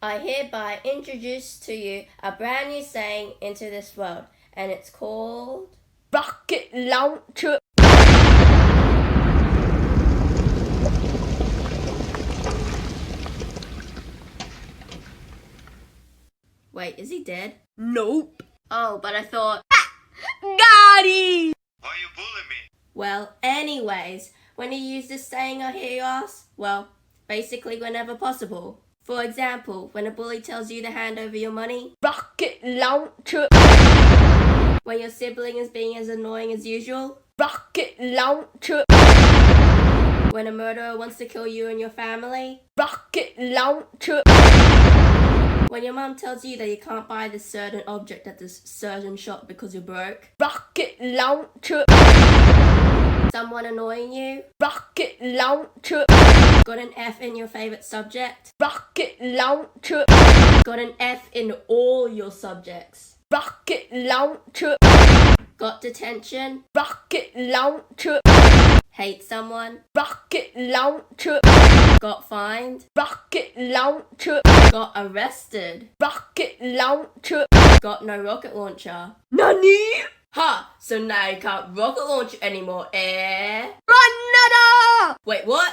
I hereby introduce to you a brand new saying into this world, and it's called rocket launcher. Wait, is he dead? Nope. Oh, but I thought... Got it! Why you bullying me? Well, anyways, when you use this saying, I hear you ask? Well, basically whenever possible. For example, when a bully tells you to hand over your money, rocket launcher. when your sibling is being as annoying as usual, rocket launcher. when a murderer wants to kill you and your family, rocket launcher. when your mum tells you that you can't buy this certain object at this certain shop because you're broke, rocket launcher. someone annoying you, rocket launcher. got an F in your favorite subject, rocket launcher. got an F in all your subjects, rocket launcher. got detention, rocket launcher. hate someone, rocket launcher. got fined, rocket launcher. got arrested, rocket launcher. got no rocket launcher. Nani? Ha! So now you can't rocket launch anymore, eh? Canada! Wait, what?